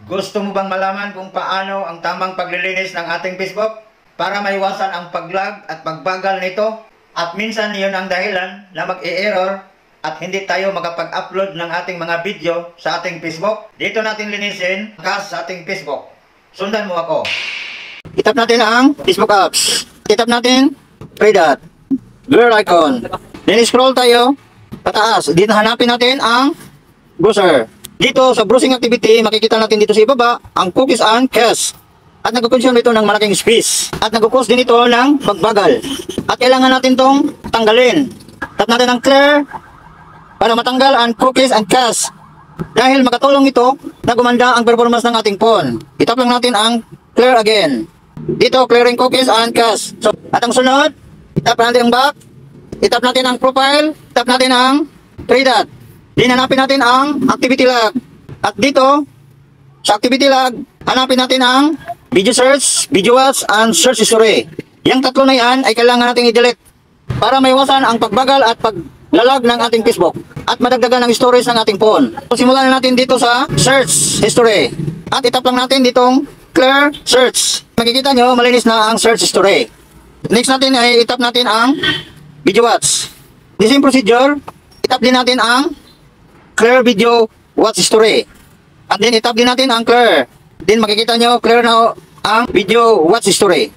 Gusto mo bang malaman kung paano ang tamang paglilinis ng ating Facebook para maiwasan ang pag-lag at pagbagal nito? At minsan iyon ang dahilan na mag-e-error at hindi tayo makapag-upload ng ating mga video sa ating Facebook. Dito natin linisin sa ating Facebook. Sundan mo ako. Itap natin ang Facebook apps. Itap natin three dot, blur icon. Then scroll tayo pataas. Dito hanapin natin ang browser. Dito sa browsing activity, makikita natin dito sa ibaba ang cookies and cache. At nagkukonsume ito ng malaking space. At nagkukos din ito ng pagbagal. At kailangan natin itong tanggalin. Tap natin ang clear para matanggal ang cookies and cache. Dahil makatulong ito na gumanda ang performance ng ating phone. Itap lang natin ang clear again. Dito, clearing cookies and cache. So, at ang sunod, itap natin ang back. Itap natin ang profile. Itap natin ang three dot. Hanapin natin ang activity log. At dito, sa activity log, hanapin natin ang video search, video watch, and search history. Yang tatlo na yan ay kailangan natin i-delete para maiwasan ang pagbagal at paglalag ng ating Facebook at madagdagan ang storage ng ating phone. So, simulan na natin dito sa search history. At itap lang natin ditong clear search. Makikita nyo, malinis na ang search history. Next natin ay itap natin ang video watch. The same procedure, itap din natin ang clear video watch history. At then itap din natin ang clear. Then makikita nyo clear na ang video watch history.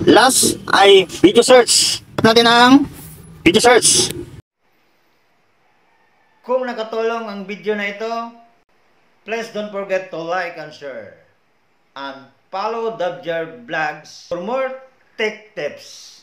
Last ay video search. Itap natin ang video search. Kung nakatulong ang video na ito, please don't forget to like and share. And follow Dabjar Vlogs for more tech tips.